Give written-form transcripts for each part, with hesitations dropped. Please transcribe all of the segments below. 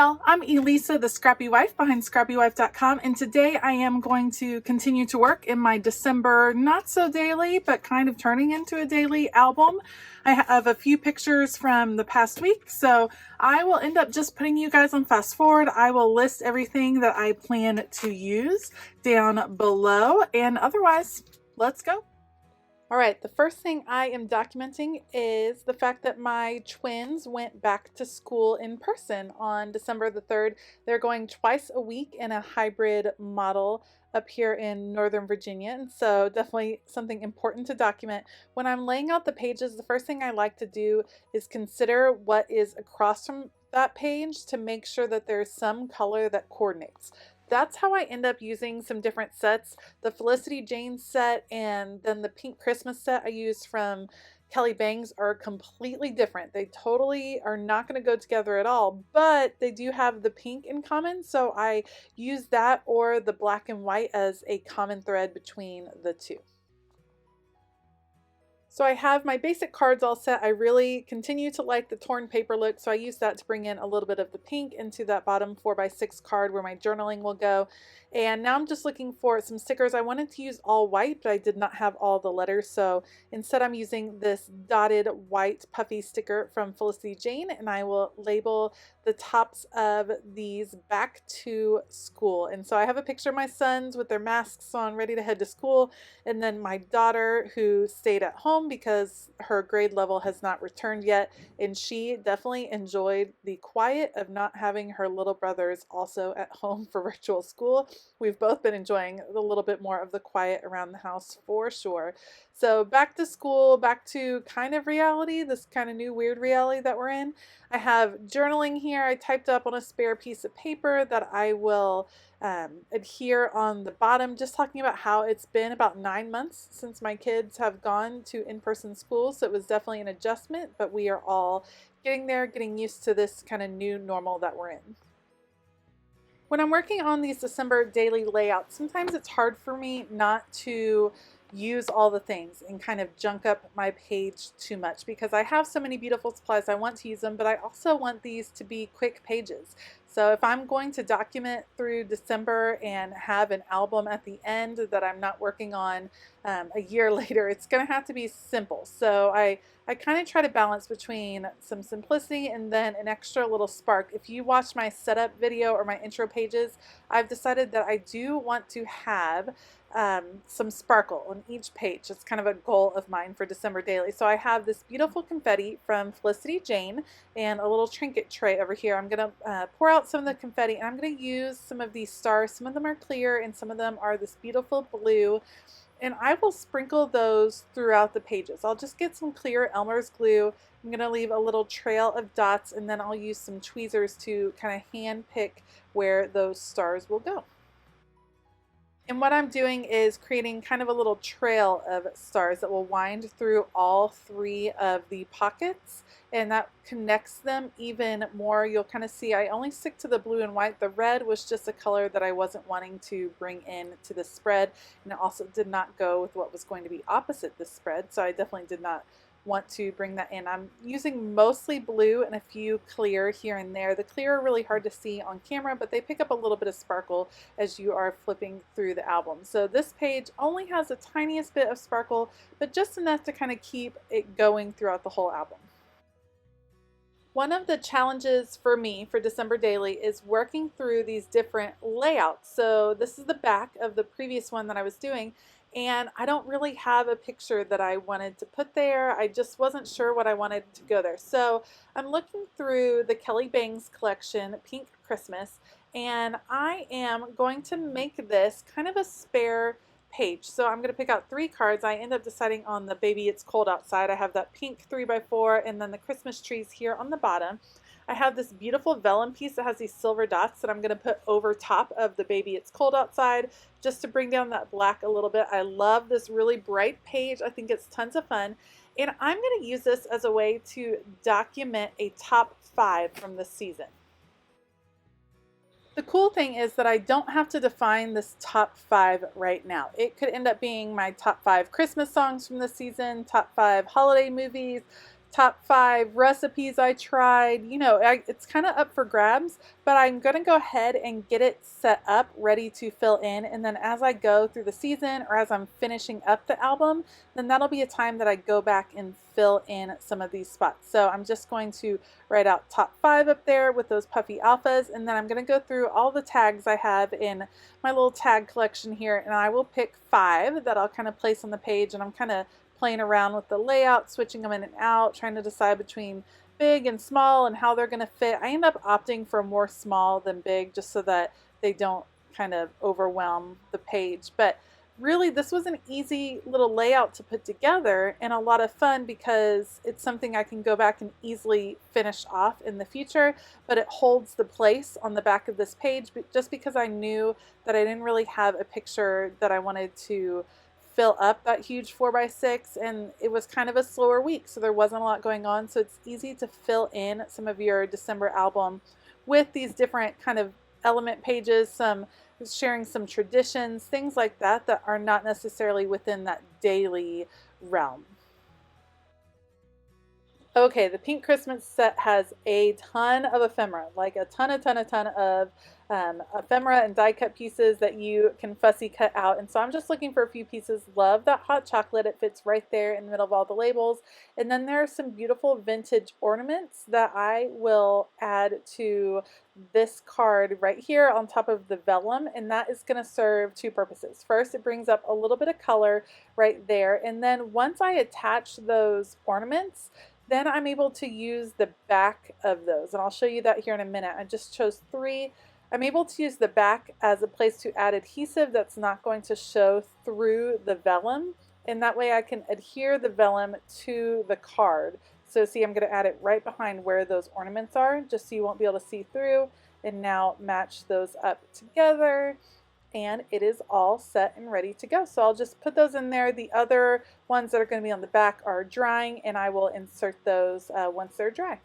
y'all, I'm Elisa, the Scrappy Wife behind ScrappyWife.com, and today I am going to continue to work in my December not so daily but kind of turning into a daily album. I have a few pictures from the past week, so I will end up just putting you guys on fast forward. I will list everything that I plan to use down below, and otherwise, let's go. All right, the first thing I am documenting is the fact that my twins went back to school in person on December the 3rd. They're going twice a week in a hybrid model up here in Northern Virginia, and so definitely something important to document. When I'm laying out the pages, the first thing I like to do is consider what is across from that page to make sure that there's some color that coordinates. That's how I end up using some different sets. The Felicity Jane set and then the pink Christmas set I used from Kelly Bangs are completely different. They totally are not going to go together at all, but they do have the pink in common, so I use that or the black and white as a common thread between the two. So I have my basic cards all set. I really continue to like the torn paper look, so I use that to bring in a little bit of the pink into that bottom 4x6 card where my journaling will go. And now I'm just looking for some stickers. I wanted to use all white, but I did not have all the letters, so instead I'm using this dotted white puffy sticker from Felicity Jane, and I will label the tops of these back to school. And so I have a picture of my sons with their masks on ready to head to school, and then my daughter who stayed at home because her grade level has not returned yet, and she definitely enjoyed the quiet of not having her little brothers also at home for virtual school. We've both been enjoying a little bit more of the quiet around the house for sure. So back to school, back to kind of reality, this kind of new weird reality that we're in. I have journaling here. I typed up on a spare piece of paper that I will adhere on the bottom, just talking about how it's been about 9 months since my kids have gone to in-person school. So it was definitely an adjustment, but we are all getting there, getting used to this kind of new normal that we're in. When I'm working on these December daily layouts, sometimes it's hard for me not to use all the things and kind of junk up my page too much because I have so many beautiful supplies. I want to use them, but I also want these to be quick pages. So if I'm going to document through December and have an album at the end that I'm not working on a year later, it's going to have to be simple. So I kind of try to balance between some simplicity and then an extra little spark. If you watch my setup video or my intro pages, I've decided that I do want to have some sparkle on each page. It's kind of a goal of mine for December daily. So I have this beautiful confetti from Felicity Jane and a little trinket tray over here. I'm going to pour out some of the confetti, and I'm going to use some of these stars. Some of them are clear and some of them are this beautiful blue. And I will sprinkle those throughout the pages. I'll just get some clear Elmer's glue. I'm going to leave a little trail of dots, and then I'll use some tweezers to kind of hand pick where those stars will go. And what I'm doing is creating kind of a little trail of stars that will wind through all three of the pockets, and that connects them even more. You'll kind of see I only stick to the blue and white. The red was just a color that I wasn't wanting to bring in to the spread, and it also did not go with what was going to be opposite the spread, so I definitely did not want to bring that in. I'm using mostly blue and a few clear here and there. The clear are really hard to see on camera, but they pick up a little bit of sparkle as you are flipping through the album. So this page only has the tiniest bit of sparkle, but just enough to kind of keep it going throughout the whole album. One of the challenges for me for December Daily is working through these different layouts. So this is the back of the previous one that I was doing, and I don't really have a picture that I wanted to put there. I just wasn't sure what I wanted to go there. So I'm looking through the Kelly Bangs collection, Pink Christmas, and I am going to make this kind of a spare page. So I'm going to pick out 3 cards. I end up deciding on the Baby It's Cold Outside. I have that pink 3x4 and then the Christmas trees here on the bottom. I have this beautiful vellum piece that has these silver dots that I'm going to put over top of the Baby It's Cold Outside just to bring down that black a little bit. I love this really bright page. I think it's tons of fun. And I'm going to use this as a way to document a top 5 from this season. The cool thing is that I don't have to define this top 5 right now. It could end up being my top 5 Christmas songs from this season, top 5 holiday movies, top 5 recipes I tried. You know, it's kind of up for grabs, but I'm going to go ahead and get it set up ready to fill in. And then as I go through the season or as I'm finishing up the album, then that'll be a time that I go back and fill in some of these spots. So I'm just going to write out top 5 up there with those puffy alphas, and then I'm going to go through all the tags I have in my little tag collection here, and I will pick 5 that I'll kind of place on the page, and I'm kind of playing around with the layout, switching them in and out, trying to decide between big and small and how they're going to fit. I end up opting for more small than big just so that they don't kind of overwhelm the page. But really, this was an easy little layout to put together and a lot of fun because it's something I can go back and easily finish off in the future, but it holds the place on the back of this page just because I knew that I didn't really have a picture that I wanted to fill up that huge 4x6, and it was kind of a slower week, so there wasn't a lot going on. So it's easy to fill in some of your December album with these different kind of element pages, some sharing some traditions, things like that that are not necessarily within that daily realm. Okay, the Pink Christmas set has a ton of ephemera, like a ton of ephemera and die cut pieces that you can fussy cut out. And so I'm just looking for a few pieces. Love that hot chocolate. It fits right there in the middle of all the labels. And then there are some beautiful vintage ornaments that I will add to this card right here on top of the vellum, and that is going to serve 2 purposes. First, it brings up a little bit of color right there, and then once I attach those ornaments, then I'm able to use the back of those, and I'll show you that here in a minute. I just chose 3. I'm able to use the back as a place to add adhesive that's not going to show through the vellum, and that way I can adhere the vellum to the card. So see, I'm going to add it right behind where those ornaments are, just so you won't be able to see through, and now match those up together. And it is all set and ready to go. So I'll just put those in there. The other ones that are going to be on the back are drying, and I will insert those once they're dry.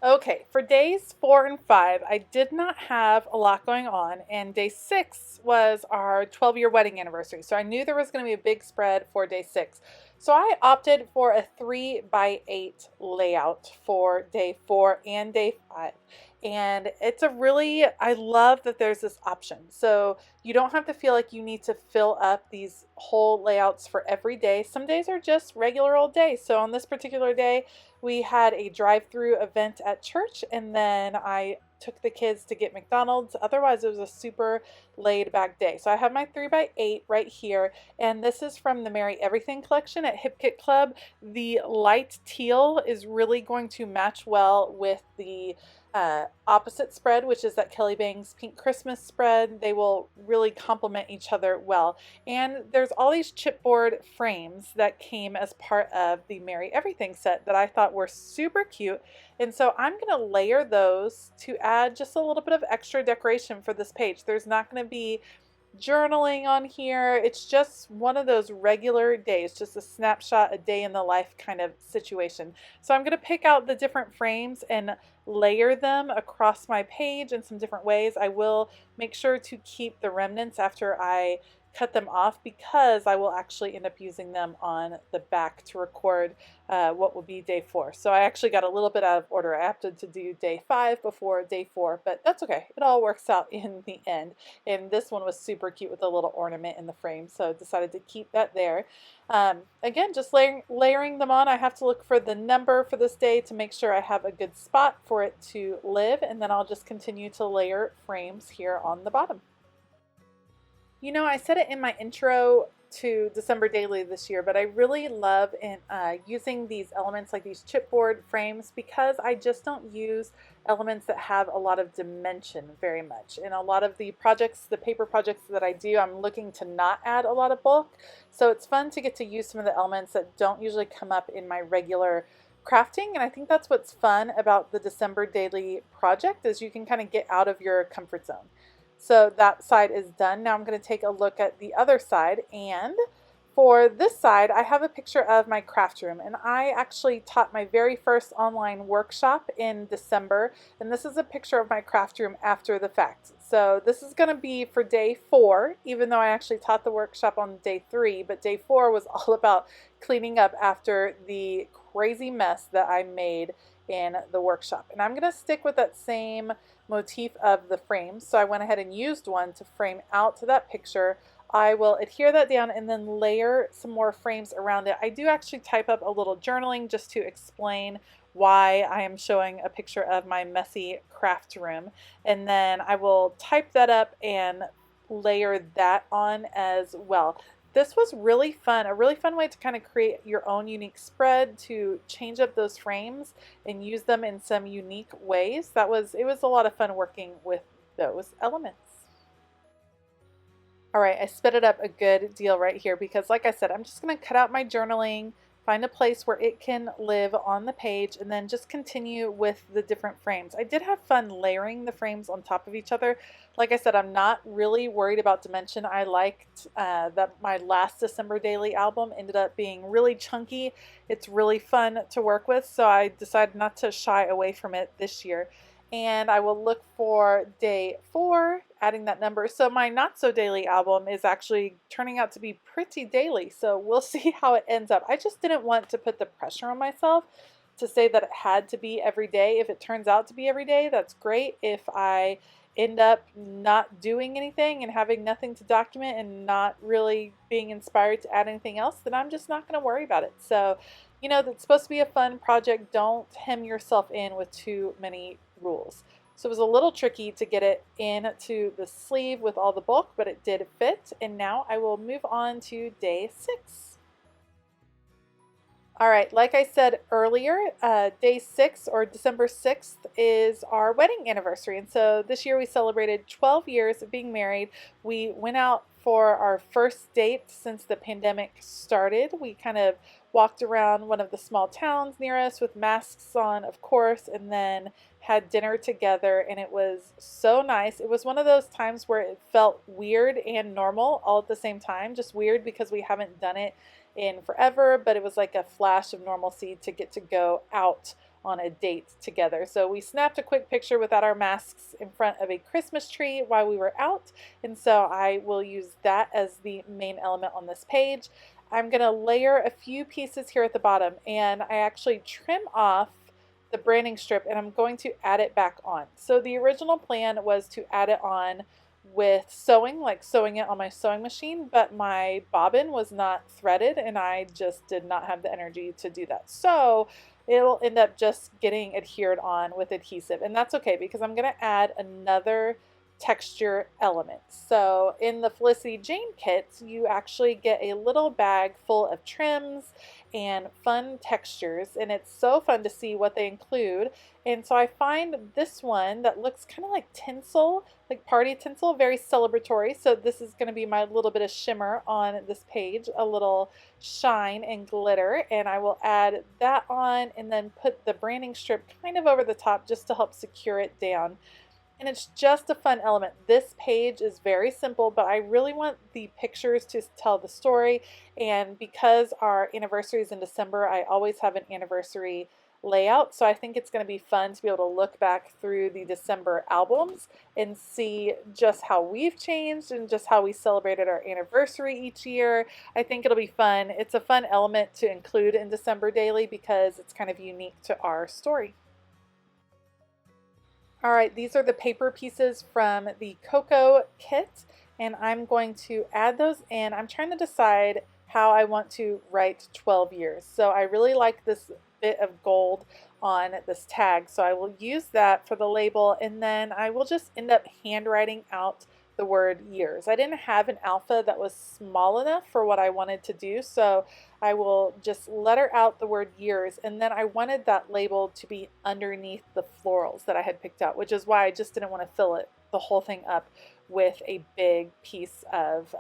Okay, for days 4 and 5, I did not have a lot going on, and day 6 was our 12-year wedding anniversary. So I knew there was going to be a big spread for day 6. So I opted for a 3x8 layout for day 4 and day 5. And it's I love that there's this option. So you don't have to feel like you need to fill up these whole layouts for every day. Some days are just regular old days. So on this particular day, we had a drive-through event at church, and then I took the kids to get McDonald's. Otherwise, it was a super laid-back day. So I have my 3x8 right here, and this is from the Merry Everything collection at Hip Kit Club. The light teal is really going to match well with the opposite spread, which is that Kelly Bangs Pink Christmas spread. They will really complement each other well. And there's all these chipboard frames that came as part of the Merry Everything set that I thought were super cute. And so I'm going to layer those to add just a little bit of extra decoration for this page. There's not going to be journaling on here. It's just one of those regular days, just a snapshot, a day in the life kind of situation. So I'm going to pick out the different frames and layer them across my page in some different ways. I will make sure to keep the remnants after I cut them off, because I will actually end up using them on the back to record what will be day 4. So I actually got a little bit out of order. I opted to do day 5 before day 4, but that's okay. It all works out in the end. And this one was super cute with a little ornament in the frame, so I decided to keep that there. Again, just layering them on. I have to look for the number for this day to make sure I have a good spot for it to live, and then I'll just continue to layer frames here on the bottom. You know, I said it in my intro to December Daily this year, but I really love using these elements like these chipboard frames because I just don't use elements that have a lot of dimension very much. In a lot of the projects, the paper projects that I do, I'm looking to not add a lot of bulk. So it's fun to get to use some of the elements that don't usually come up in my regular crafting, and I think that's what's fun about the December Daily project is you can kind of get out of your comfort zone. So that side is done. Now I'm going to take a look at the other side, and for this side I have a picture of my craft room, and I actually taught my very first online workshop in December, and this is a picture of my craft room after the fact. So this is going to be for day 4, even though I actually taught the workshop on day 3, but day 4 was all about cleaning up after the crazy mess that I made in the workshop. And I'm going to stick with that same motif of the frames. So I went ahead and used one to frame out to that picture. I will adhere that down and then layer some more frames around it. I do actually type up a little journaling just to explain why I am showing a picture of my messy craft room. And then I will type that up and layer that on as well. This was really fun, a really fun way to kind of create your own unique spread, to change up those frames and use them in some unique ways. It was a lot of fun working with those elements. All right, I sped it up a good deal right here because, like I said, I'm just going to cut out my journaling, find a place where it can live on the page, and then just continue with the different frames. I did have fun layering the frames on top of each other. Like I said, I'm not really worried about dimension. I liked that my last December daily album ended up being really chunky. It's really fun to work with, so I decided not to shy away from it this year. And I will look for day 4, adding that number. So my not so daily album is actually turning out to be pretty daily. So we'll see how it ends up. I just didn't want to put the pressure on myself to say that it had to be every day. If it turns out to be every day, that's great. If I end up not doing anything and having nothing to document and not really being inspired to add anything else, then I'm just not going to worry about it. So, you know, it's supposed to be a fun project. Don't hem yourself in with too many rules. So it was a little tricky to get it into the sleeve with all the bulk, but it did fit. And now I will move on to day 6. All right, like I said earlier, day 6 or December 6th is our wedding anniversary. And so this year we celebrated 12 years of being married. We went out for our first date since the pandemic started. We kind of walked around one of the small towns near us with masks on, of course, and then had dinner together, and it was so nice. It was one of those times where it felt weird and normal all at the same time. Just weird because we haven't done it in forever, but it was like a flash of normalcy to get to go out on a date together. So we snapped a quick picture without our masks in front of a Christmas tree while we were out, and so I will use that as the main element on this page. I'm going to layer a few pieces here at the bottom, and I actually trim off the branding strip and I'm going to add it back on. So the original plan was to add it on with sewing, like sewing it on my sewing machine, but my bobbin was not threaded and I just did not have the energy to do that. So it'll end up just getting adhered on with adhesive, and that's okay because I'm going to add another texture element. So in the Felicity Jane kits, you actually get a little bag full of trims and fun textures, and it's so fun to see what they include. And so I find this one that looks kind of like tinsel, like party tinsel, very celebratory. So this is going to be my little bit of shimmer on this page, a little shine and glitter, and I will add that on and then put the branding strip kind of over the top just to help secure it down. And it's just a fun element. This page is very simple, but I really want the pictures to tell the story. And because our anniversary is in December, I always have an anniversary layout. So I think it's going to be fun to be able to look back through the December albums and see just how we've changed and just how we celebrated our anniversary each year. I think it'll be fun. It's a fun element to include in December Daily because it's kind of unique to our story. All right, these are the paper pieces from the Cocoa kit, and I'm going to add those in. I'm trying to decide how I want to write 12 years. So I really like this bit of gold on this tag, so I will use that for the label, and then I will just end up handwriting out the word years. I didn't have an alpha that was small enough for what I wanted to do, so I will just letter out the word years, and then I wanted that label to be underneath the florals that I had picked out, which is why I just didn't want to fill it, the whole thing up with a big piece of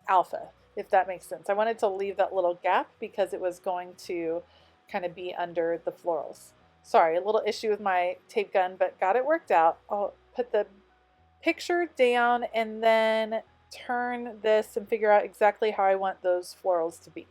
alpha, if that makes sense. I wanted to leave that little gap because it was going to kind of be under the florals. Sorry, a little issue with my tape gun, but got it worked out. I'll put the picture down and then turn this and figure out exactly how I want those florals to be.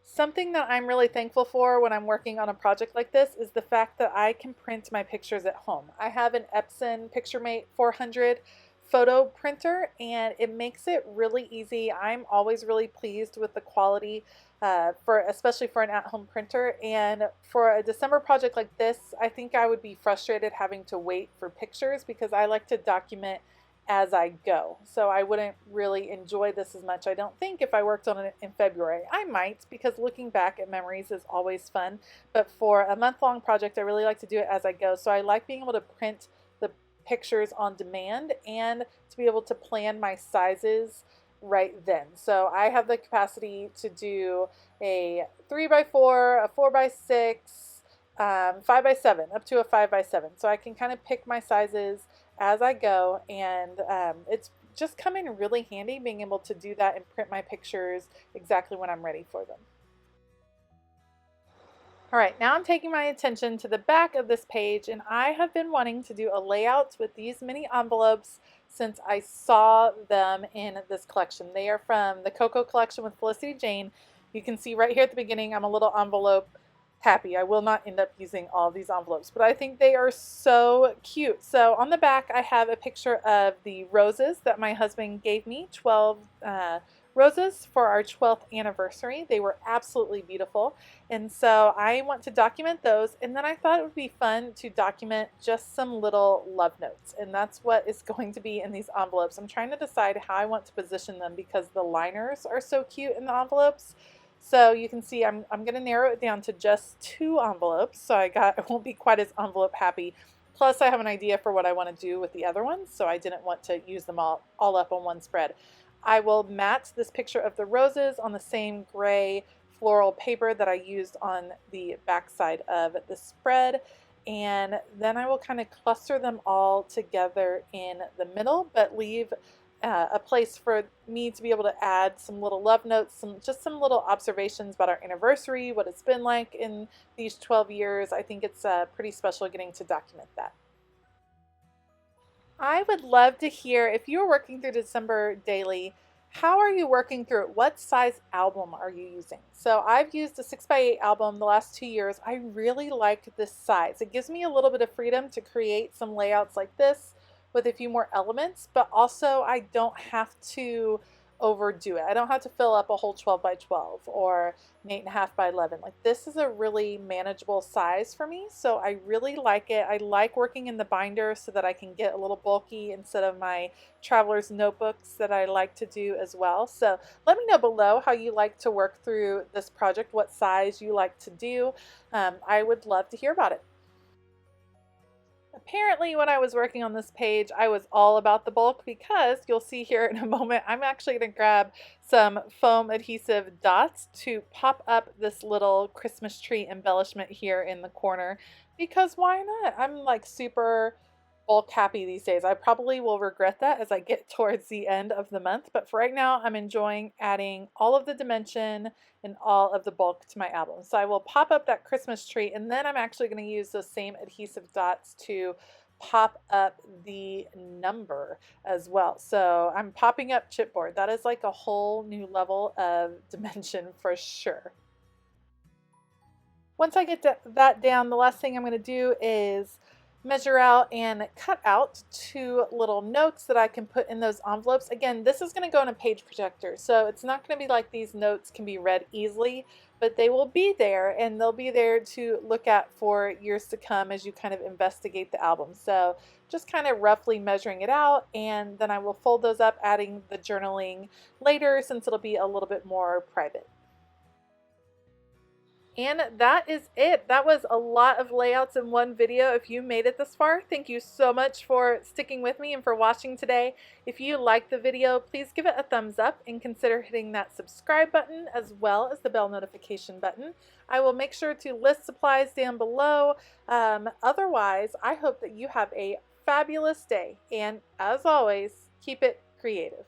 Something that I'm really thankful for when I'm working on a project like this is the fact that I can print my pictures at home. I have an Epson PictureMate 400 photo printer and it makes it really easy. I'm always really pleased with the quality especially for an at-home printer. And for a December project like this, I think I would be frustrated having to wait for pictures because I like to document as I go. So I wouldn't really enjoy this as much, I don't think, if I worked on it in February. I might, because looking back at memories is always fun. But for a month-long project, I really like to do it as I go. So I like being able to print the pictures on demand and to be able to plan my sizes right then. So I have the capacity to do a 3x4, a 4x6, 5x7, up to a 5x7. So I can kind of pick my sizes as I go, and it's just come in really handy being able to do that and print my pictures exactly when I'm ready for them. All right, now I'm taking my attention to the back of this page, and I have been wanting to do a layout with these mini envelopes since I saw them in this collection. They are from the Coco collection with Felicity Jane. You can see right here at the beginning, I'm a little envelope happy. I will not end up using all these envelopes, but I think they are so cute. So on the back, I have a picture of the roses that my husband gave me, 12 roses for our 12th anniversary. They were absolutely beautiful. And so I want to document those. And then I thought it would be fun to document just some little love notes. And that's what is going to be in these envelopes. I'm trying to decide how I want to position them because the liners are so cute in the envelopes. So you can see I'm going to narrow it down to just 2 envelopes. So I won't be quite as envelope happy. Plus I have an idea for what I want to do with the other ones. So I didn't want to use them all up on one spread. I will mat this picture of the roses on the same gray floral paper that I used on the back side of the spread. And then I will kind of cluster them all together in the middle, but leave a place for me to be able to add some little love notes, just some little observations about our anniversary, what it's been like in these 12 years. I think it's pretty special getting to document that. I would love to hear, if you're working through December daily, how are you working through it? What size album are you using? So I've used a 6x8 album the last 2 years. I really like this size. It gives me a little bit of freedom to create some layouts like this with a few more elements, but also I don't have to overdo it. I don't have to fill up a whole 12x12 or an 8.5x11. Like, this is a really manageable size for me, so I really like it. I like working in the binder so that I can get a little bulky instead of my traveler's notebooks that I like to do as well. So let me know below how you like to work through this project, what size you like to do. I would love to hear about it. Apparently when I was working on this page, I was all about the bulk, because you'll see here in a moment, I'm actually going to grab some foam adhesive dots to pop up this little Christmas tree embellishment here in the corner, because why not? I'm like super bulk happy these days. I probably will regret that as I get towards the end of the month, but for right now, I'm enjoying adding all of the dimension and all of the bulk to my album. So I will pop up that Christmas tree, and then I'm actually going to use those same adhesive dots to pop up the number as well. So I'm popping up chipboard. That is like a whole new level of dimension for sure. Once I get that down, the last thing I'm going to do is measure out and cut out 2 little notes that I can put in those envelopes. Again, this is going to go in a page projector, so it's not going to be like these notes can be read easily, but they will be there, and they'll be there to look at for years to come as you kind of investigate the album. So just kind of roughly measuring it out, and then I will fold those up, adding the journaling later since it'll be a little bit more private. And that is it. That was a lot of layouts in one video. If you made it this far, thank you so much for sticking with me and for watching today. If you liked the video, please give it a thumbs up and consider hitting that subscribe button as well as the bell notification button. I will make sure to list supplies down below. Otherwise, I hope that you have a fabulous day. And as always, keep it creative.